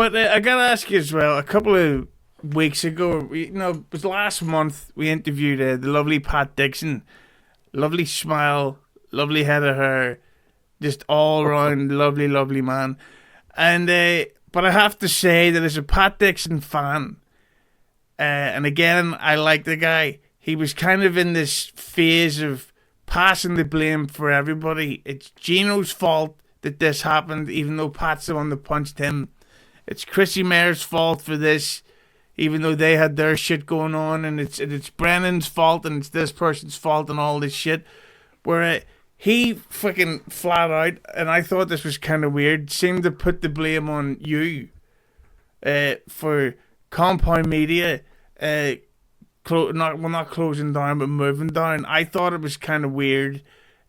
But I gotta ask you as well. A couple of weeks ago, it was last month. We interviewed the lovely Pat Dixon. Lovely smile, lovely head of hair, just all round lovely, lovely man. And but I have to say that as a Pat Dixon fan, and again, I like the guy. He was kind of in this phase of passing the blame for everybody. It's Gino's fault that this happened, even though Pat's the one that punched him. It's Chrissy Mayer's fault for this, even though they had their shit going on, and it's Brennan's fault, and it's this person's fault, and all this shit. Where he fucking flat out, and I thought this was kind of weird, seemed to put the blame on you for Compound Media, not closing down, but moving down. I thought it was kind of weird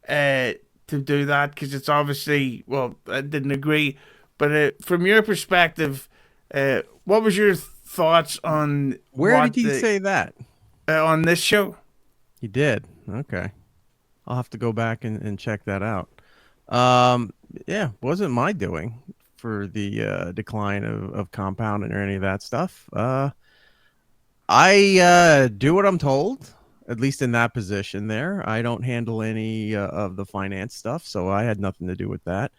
to do that, because it's obviously, well, I didn't agree. But from your perspective, what was your thoughts on where did he say that on this show? He did. Okay, I'll have to go back and check that out. Yeah, wasn't my doing for the decline of compounding or any of that stuff. I do what I'm told, at least in that position there. I don't handle any of the finance stuff, so I had nothing to do with that.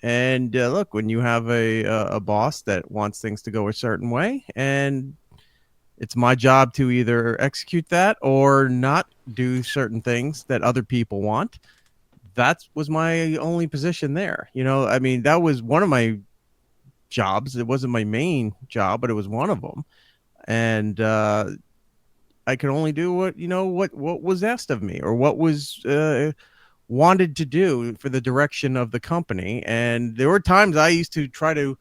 And look, when you have a boss that wants things to go a certain way, and it's my job to either execute that or not do certain things that other people want. That was my only position there. I mean, that was one of my jobs. It wasn't my main job, but it was one of them. And I could only do what was asked of me, or what was wanted to do for the direction of the company. And there were times I used to try to,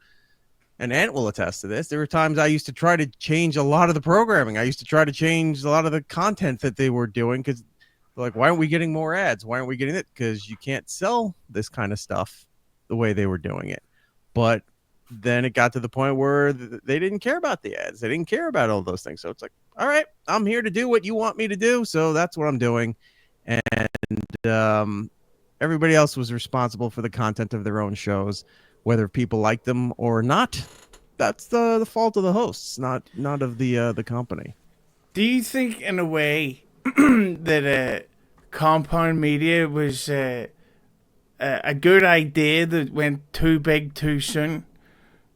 and Ant will attest to this, there were times I used to try to change a lot of the programming. I used to try to change a lot of the content that they were doing, because like, why aren't we getting more ads? Why aren't we getting it? Because you can't sell this kind of stuff the way they were doing it. But then it got to the point where they didn't care about the ads. They didn't care about all those things. So it's like, all right, I'm here to do what you want me to do, so that's what I'm doing. And everybody else was responsible for the content of their own shows, whether people like them or not. That's the fault of the hosts, not of the company. Do you think, in a way, that Compound Media was a good idea that went too big too soon?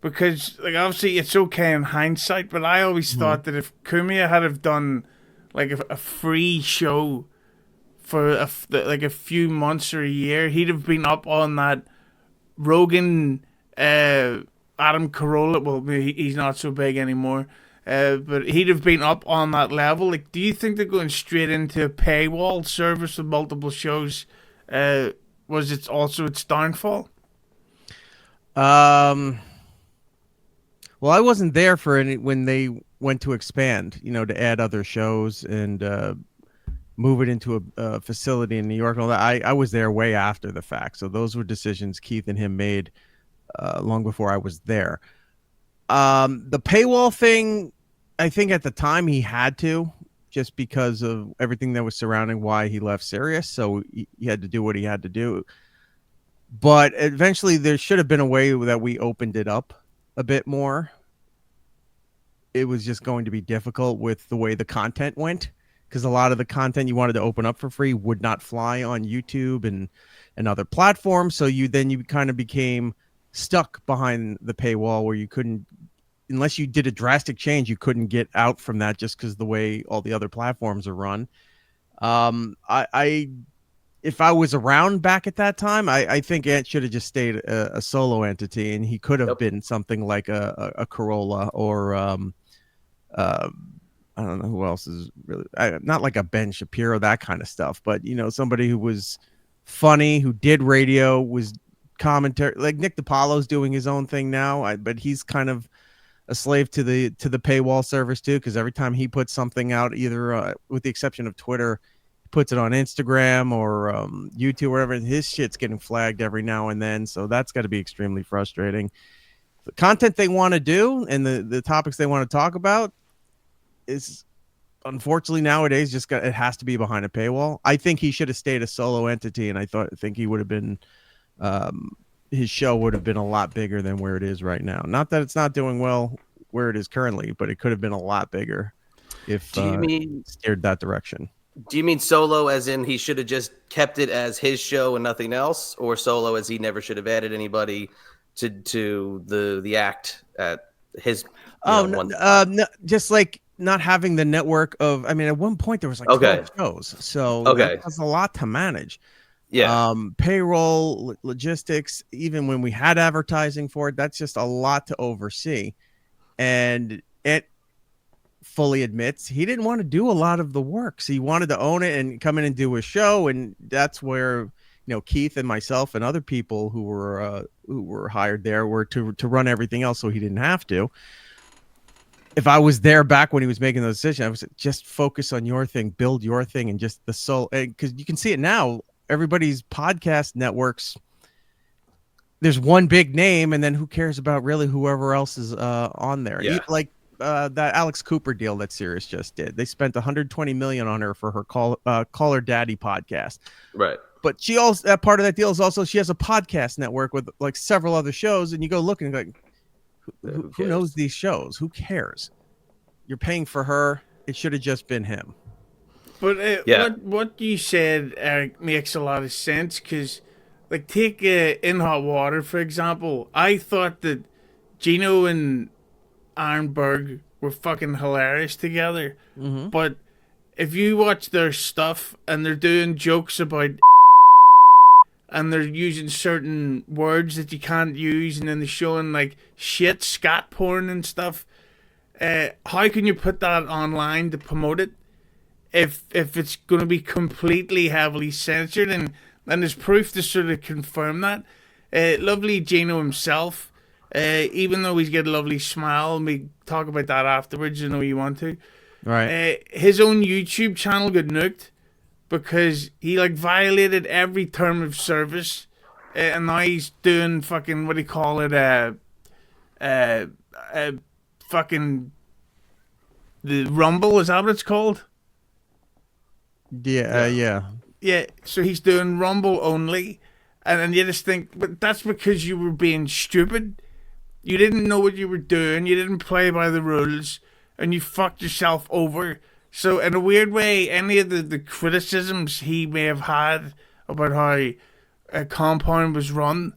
Because, like, obviously it's okay in hindsight, but I always thought that if Kumia had have done like a free show for a few months or a year, he'd have been up on that Rogan, Adam Carolla. Well, he's not so big anymore, but he'd have been up on that level. Like, do you think they're going straight into a paywall service with multiple shows? Was it also its downfall? Well, I wasn't there for any when they went to expand, to add other shows and move it into a facility in New York and all that. I was there way after the fact. So those were decisions Keith and him made long before I was there. The paywall thing, I think at the time he had to, just because of everything that was surrounding why he left Sirius. So he had to do what he had to do. But eventually there should have been a way that we opened it up a bit more. It was just going to be difficult with the way the content went, because a lot of the content you wanted to open up for free would not fly on YouTube and other platforms. So you kind of became stuck behind the paywall, where you couldn't, unless you did a drastic change, you couldn't get out from that, just because the way all the other platforms are run. If I was around back at that time, I think Ant should have just stayed a solo entity, and he could have been something like a Corolla, or I don't know who else is really, not like a Ben Shapiro, that kind of stuff, but somebody who was funny, who did radio, was commentary, like Nick DiPaolo's doing his own thing now, but he's kind of a slave to the paywall service too, because every time he puts something out, either with the exception of Twitter, puts it on Instagram or YouTube, wherever, his shit's getting flagged every now and then. So that's got to be extremely frustrating. The content they want to do and the topics they want to talk about is, unfortunately, nowadays it has to be behind a paywall. I think he should have stayed a solo entity, and I think he would have been his show would have been a lot bigger than where it is right now. Not that it's not doing well where it is currently, but it could have been a lot bigger if Do you mean steered that direction. Do you mean Solo as in he should have just kept it as his show and nothing else, or Solo as he never should have added anybody to the act at his? No, just like not having the network of. I mean, at one point there was like 12 shows, so that was a lot to manage. Yeah. Payroll, logistics, even when we had advertising for it, that's just a lot to oversee. And it fully admits he didn't want to do a lot of the work. So he wanted to own it and come in and do a show. And that's where, Keith and myself and other people who were hired there were to run everything else so he didn't have to. If I was there back when he was making those decisions, I was just focus on your thing, build your thing, and just the soul. Because you can see it now. Everybody's podcast networks, there's one big name, and then who cares about really whoever else is on there? Yeah. Like that Alex Cooper deal that Sirius just did. They spent $120 million on her for her Call Her Daddy podcast. Right. But she also, that part of that deal is also she has a podcast network with like several other shows, and you go look and like, who knows these shows? Who cares? You're paying for her. It should have just been him. But what you said, Eric, makes a lot of sense because, like, take In Hot Water, for example. I thought that Gino and Aaron Berg were fucking hilarious together. Mm-hmm. But if you watch their stuff and they're doing jokes about and they're using certain words that you can't use and then they're showing, like, shit, scat porn and stuff, how can you put that online to promote it? If it's going to be completely heavily censored, and there's proof to sort of confirm that. Lovely Gino himself, even though he's got a lovely smile, and we talk about that afterwards, you know you want to. Right. His own YouTube channel got nuked because he like violated every term of service, and now he's doing fucking what do you call it? Fucking the Rumble, is that what it's called? Yeah. So he's doing Rumble only, and you just think, but that's because you were being stupid. You didn't know what you were doing. You didn't play by the rules, and you fucked yourself over. So in a weird way, any of the criticisms he may have had about how a compound was run,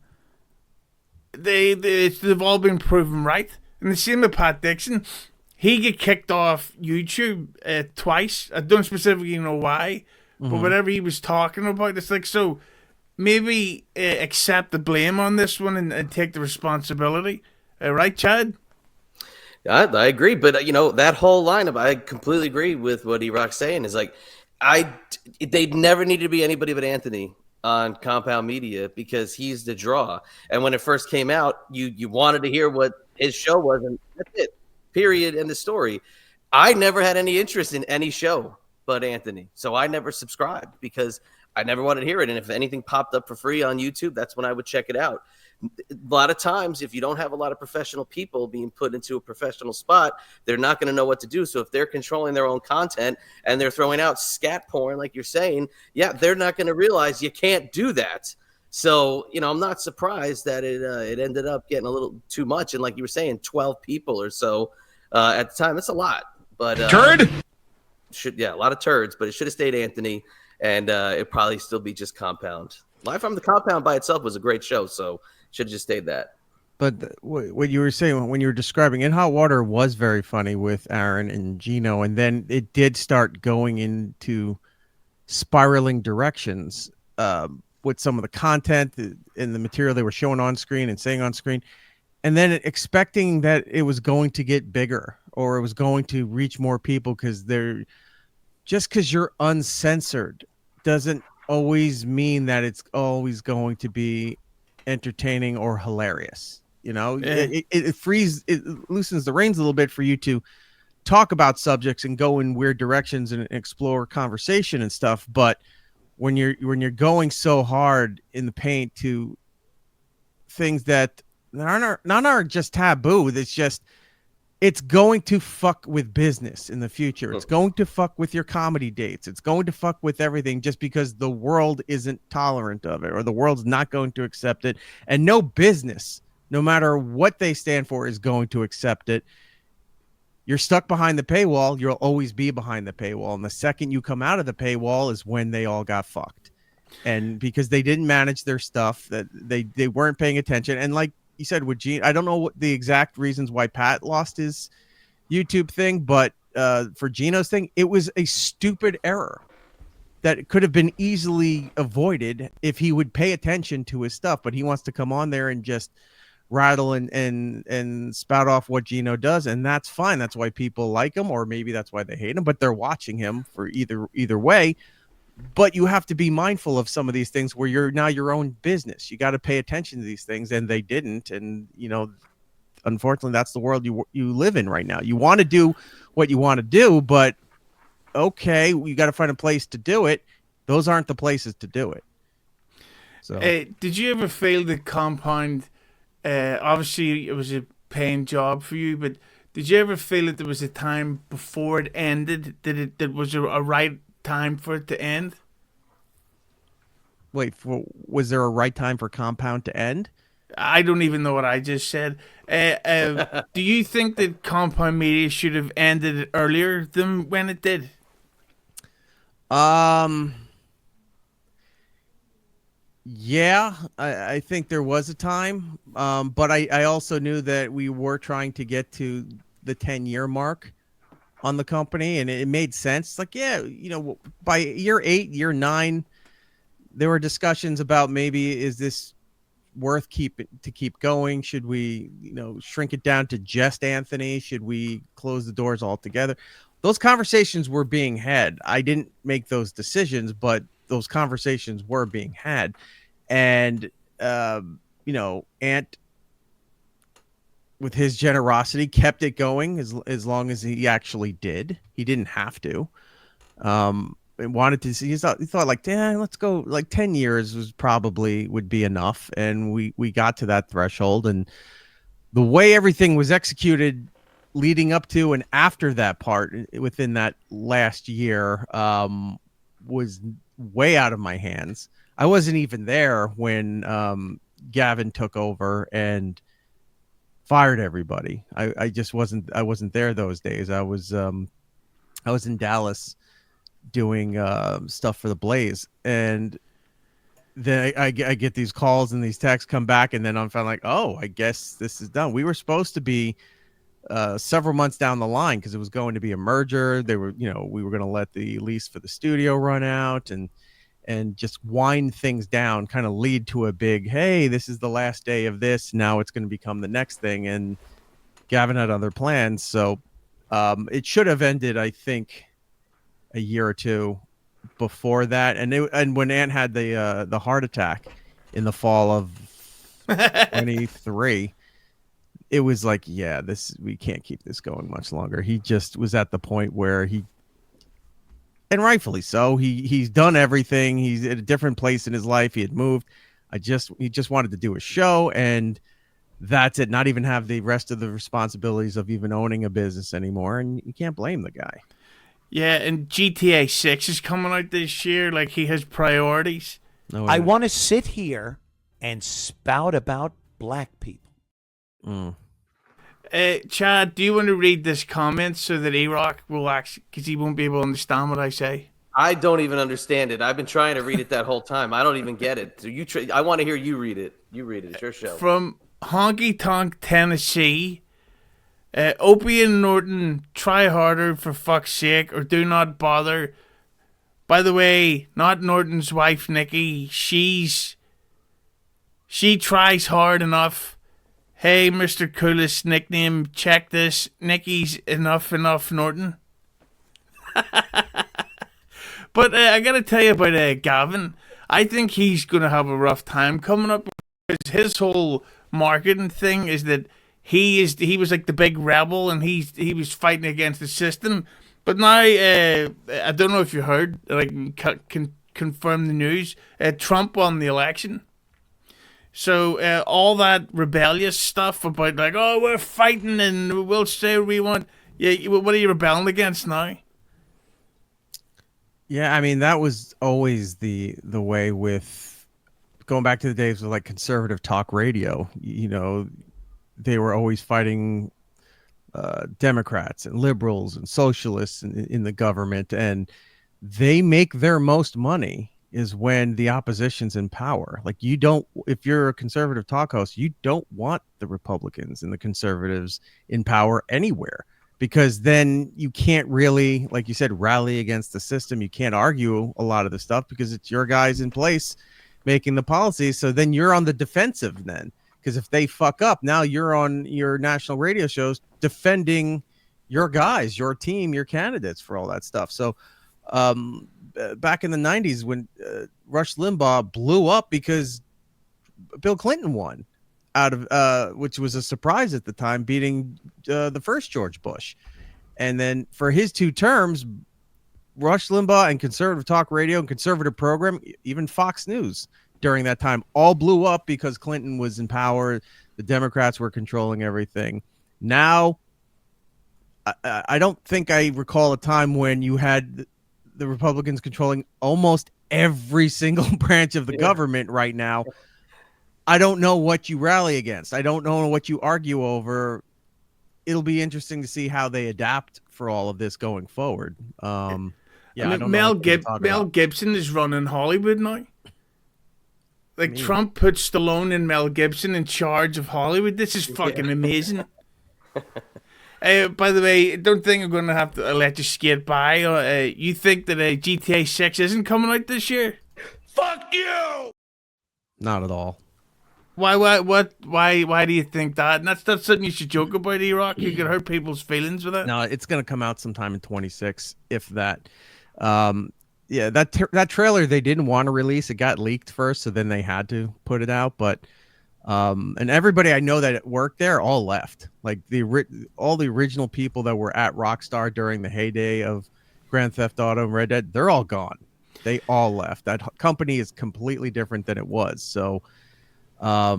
they've all been proven right. And the same with Pat Dixon. He get kicked off YouTube twice. I don't specifically know why, but whatever he was talking about, it's like, so maybe accept the blame on this one and take the responsibility. Right, Chad? I agree, but that whole lineup, I completely agree with what Erock's saying. Is like, they never needed to be anybody but Anthony on Compound Media because he's the draw. And when it first came out, you wanted to hear what his show was, and that's it. Period. End of story. I never had any interest in any show but Anthony, so I never subscribed because I never wanted to hear it. And if anything popped up for free on YouTube, that's when I would check it out. A lot of times, if you don't have a lot of professional people being put into a professional spot, they're not going to know what to do. So if they're controlling their own content and they're throwing out scat porn, like you're saying, they're not going to realize you can't do that. So, I'm not surprised that it ended up getting a little too much. And like you were saying, 12 people or so at the time, it's a lot. But turd? A lot of turds, but it should have stayed Anthony, and it'd probably still be just Compound. Live from the Compound by itself was a great show, so should have just stayed that. But what you were saying when you were describing In Hot Water was very funny with Aaron and Gino, and then it did start going into spiraling directions with some of the content and the material they were showing on screen and saying on screen, and then expecting that it was going to get bigger or it was going to reach more people because you're uncensored doesn't always mean that it's always going to be entertaining or hilarious. It loosens the reins a little bit for you to talk about subjects and go in weird directions and explore conversation and stuff. But when you're going so hard in the paint to things that aren't just taboo, it's just it's going to fuck with business in the future. It's going to fuck with your comedy dates. It's going to fuck with everything just because the world isn't tolerant of it, or the world's not going to accept it. And no business, no matter what they stand for, is going to accept it. You're stuck behind the paywall. You'll always be behind the paywall. And the second you come out of the paywall is when they all got fucked. And because they didn't manage their stuff, that they weren't paying attention. And like you said with Gene, I don't know what the exact reasons why Pat lost his YouTube thing, but for Gino's thing, it was a stupid error that could have been easily avoided if he would pay attention to his stuff. But he wants to come on there and just rattle and spout off what Gino does, and that's fine. That's why people like him, or maybe that's why they hate him, but they're watching him for either way. But you have to be mindful of some of these things where you're now your own business. You got to pay attention to these things, and they didn't. And unfortunately, that's the world you live in right now. You want to do what you want to do, but okay, you got to find a place to do it. Those aren't the places to do it. So, did you ever feel the compound? Obviously, it was a paying job for you, but did you ever feel that there was a time before it ended that was a right time for it to end? Wait, was there a right time for Compound to end? I don't even know what I just said. Do you think that Compound Media should have ended earlier than when it did? Yeah, I think there was a time, but I also knew that we were trying to get to the 10-year mark on the company, and it made sense. Like, yeah, by year 8, year 9, there were discussions about maybe is this worth keep going? Should we, shrink it down to just Anthony? Should we close the doors altogether? Those conversations were being had. I didn't make those decisions, but those conversations were being had. And, Ant, with his generosity, kept it going as long as he actually did. He didn't have to. And wanted to see. He thought like, damn, let's go. Like 10 years would be enough. And we got to that threshold. And the way everything was executed leading up to and after that part within that last year was way out of my hands. I wasn't even there when Gavin took over and fired everybody. I just wasn't there those days. I was in Dallas doing stuff for the Blaze, and then I get these calls and these texts come back, and then I'm finally like, oh, I guess this is done. We were supposed to be several months down the line because it was going to be a merger. They were, we were going to let the lease for the studio run out and just wind things down, kind of lead to a big, hey, this is the last day of this. Now it's going to become the next thing. And Gavin had other plans. So it should have ended, I think, a year or two before that. And when Ant had the heart attack in the fall of 23, it was like, yeah, we can't keep this going much longer. He just was at the point where and rightfully so, he's done everything. He's at a different place in his life. He had moved. He just wanted to do a show, and that's it. Not even have the rest of the responsibilities of even owning a business anymore. And you can't blame the guy. Yeah, and GTA 6 is coming out this year. Like, he has priorities. No, I want to sit here and spout about black people. Chad, do you want to read this comment so that Erock will actually, because he won't be able to understand what I say? I don't even understand it. I've been trying to read it that whole time. I don't even get it. So I want to hear you read it. You read it. It's your show. From Honky Tonk, Tennessee. Opie and Norton, try harder for fuck's sake, or do not bother. By the way, not Norton's wife, Nikki. She tries hard enough. Hey, Mr. Coolest nickname, check this. Nikki's enough, Norton. But I gotta tell you about Gavin. I think he's gonna have a rough time coming up, because his whole marketing thing is that he was like the big rebel, and he was fighting against the system. But now, I don't know if you heard, like, can confirm the news. Trump won the election. So all that rebellious stuff about like, oh, we're fighting and we'll say what we want. Yeah, what are you rebelling against now? Yeah, I mean that was always the way with going back to the days of like conservative talk radio. You know, they were always fighting Democrats and liberals and socialists in the government, and they make their most money is when the opposition's in power. Like you don't, if you're a conservative talk host, you don't want the Republicans and the conservatives in power anywhere, because then you can't really, like you said, rally against the system. You can't argue a lot of the stuff because it's your guys in place making the policies. So then you're on the defensive then, because if they fuck up, now you're on your national radio shows defending your guys, your team, your candidates for all that stuff. So back in the 90s when Rush Limbaugh blew up because Bill Clinton won out of which was a surprise at the time, beating the first George Bush. And then for his 2 terms, Rush Limbaugh and conservative talk radio and conservative program, even Fox News during that time, all blew up because Clinton was in power. The Democrats were controlling everything. Now, I don't think I recall a time when you had the Republicans controlling almost every single branch of the government right now. I don't know what you rally against. I don't know what you argue over. It'll be interesting to see how they adapt for all of this going forward. Yeah, I mean, I don't know Mel Gibson is running Hollywood now. Like Trump put Stallone and Mel Gibson in charge of Hollywood. This is fucking amazing. By the way, I don't think I'm going to have to let you skate by. You think that GTA 6 isn't coming out this year? Fuck you! Not at all. Why do you think that? And that's not something you should joke about, Erock. You could hurt people's feelings with that. No, it's going to come out sometime in 26, if that. Yeah, that trailer they didn't want to release. It got leaked first, so then they had to put it out. But and everybody I know that worked there all left. Like all the original people that were at Rockstar during the heyday of Grand Theft Auto and Red Dead, they're all gone. They all left. That company is completely different than it was. So I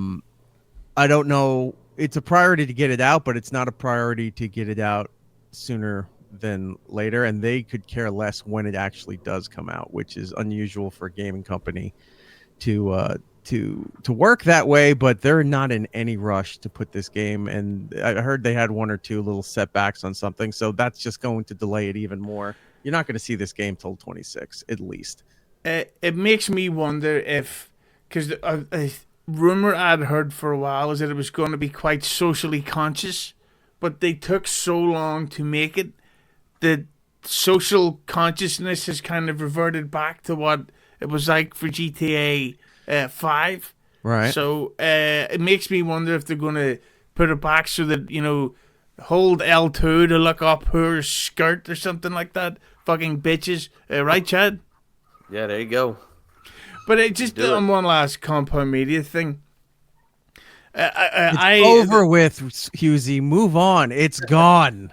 don't know. It's a priority to get it out, but it's not a priority to get it out sooner than later, and they could care less when it actually does come out, which is unusual for a gaming company to work that way. But they're not in any rush to put this game, and I heard they had 1 or 2 little setbacks on something, so that's just going to delay it even more. You're not going to see this game till 26 at least. It makes me wonder if, because a rumor I'd heard for a while is that it was going to be quite socially conscious, but they took so long to make it. The social consciousness has kind of reverted back to what it was like for GTA 5. Right. So it makes me wonder if they're going to put it back so that, hold L2 to look up her skirt or something like that. Fucking bitches. Right, Chad? Yeah, there you go. But just on one last Compound Media thing. It's over with, Hughezy. Move on. It's gone.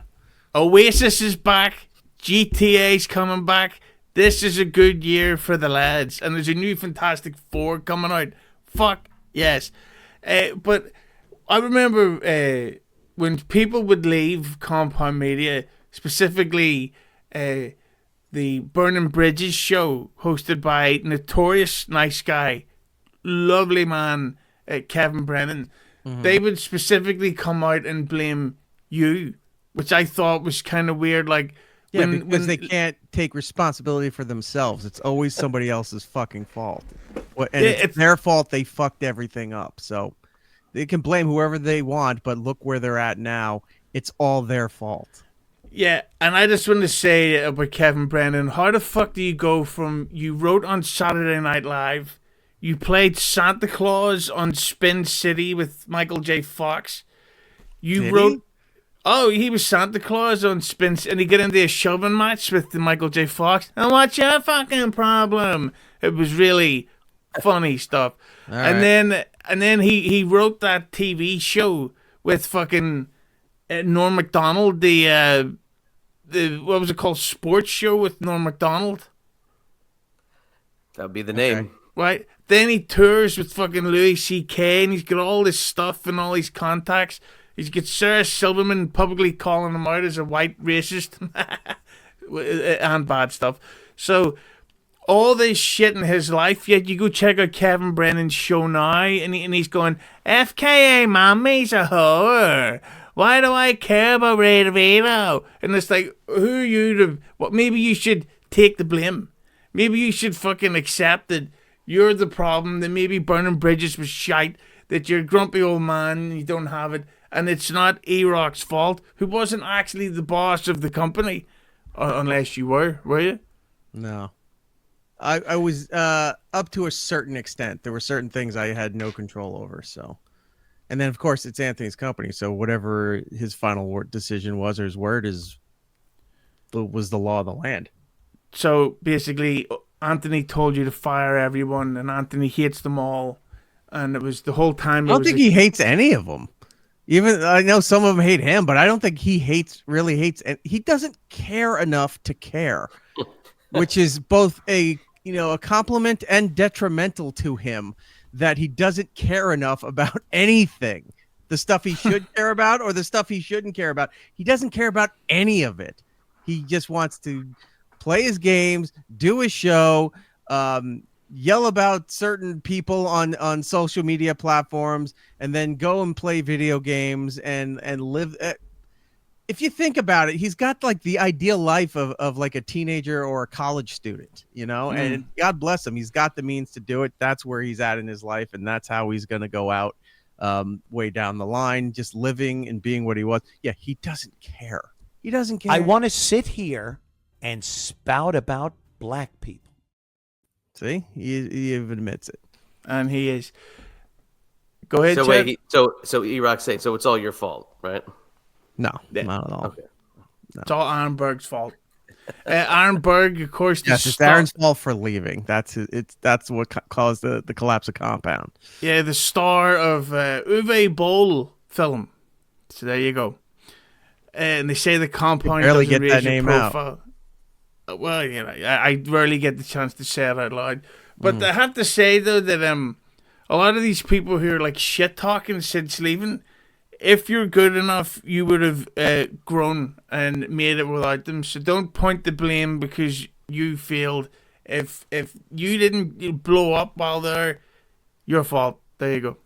Oasis is back. GTA's coming back. This is a good year for the lads. And there's a new Fantastic Four coming out. Fuck yes. But I remember when people would leave Compound Media, specifically the Burning Bridges show hosted by notorious nice guy, lovely man, Kevin Brennan. Mm-hmm. They would specifically come out and blame you, which I thought was kind of weird. Like, yeah, because they can't take responsibility for themselves. It's always somebody else's fucking fault. And it's their fault they fucked everything up. So they can blame whoever they want, but look where they're at now. It's all their fault. Yeah, and I just want to say about Kevin Brennan, how the fuck do you go from, you wrote on Saturday Night Live, you played Santa Claus on Spin City with Michael J. Fox, you wrote... Oh, he was Santa Claus on Spin, and he got into a shoving match with Michael J. Fox. And what's your fucking problem? It was really funny stuff. And then he wrote that TV show with fucking Norm Macdonald, the what was it called, sports show with Norm Macdonald. That'd be the name. right? Then he tours with fucking Louis C.K. and he's got all this stuff and all these contacts. He's got Sarah Silverman publicly calling him out as a white racist and bad stuff. So all this shit in his life, yet you go check out Kevin Brennan's show now, and he's going, FKA mommy's a whore. Why do I care about Ray DeVito? And it's like, who are you to... Well, maybe you should take the blame. Maybe you should fucking accept that you're the problem, that maybe burning bridges was shite, that you're a grumpy old man and you don't have it, and it's not Erock's fault, who wasn't actually the boss of the company. Unless you were you? No. I was up to a certain extent. There were certain things I had no control over, so... And then, of course, it's Anthony's company, so whatever his final decision was or his word was the law of the land. So, basically, Anthony told you to fire everyone, and Anthony hates them all, and it was the whole time... I don't think he hates any of them. Even, I know some of them hate him, but I don't think he really hates... He doesn't care enough to care, which is both a compliment and detrimental to him. That he doesn't care enough about anything, the stuff he should care about or the stuff he shouldn't care about. He doesn't care about any of it. He just wants to play his games, do his show, yell about certain people on social media platforms, and then go and play video games and live. If you think about it, he's got like the ideal life of like a teenager or a college student, and God bless him. He's got the means to do it. That's where he's at in his life. And that's how he's going to go out way down the line, just living and being what he was. Yeah. He doesn't care. He doesn't care. I want to sit here and spout about black people. See, he even admits it. And he is. Go ahead. So wait, so Erock's saying, so it's all your fault, right? No, not at all. Okay. No. It's all Aaron Berg's fault. Aaron Berg, of course. Yes, it's Aaron's fault for leaving. That's what caused the collapse of Compound. Yeah, the star of Uwe Boll film. So there you go. And they say the Compound barely doesn't get that raise your name profile. Well, I rarely get the chance to say it out loud. But I have to say though that a lot of these people who are like shit talking since leaving, if you're good enough, you would have grown and made it without them. So don't point the blame because you failed. If you didn't blow up while there, your fault. There you go.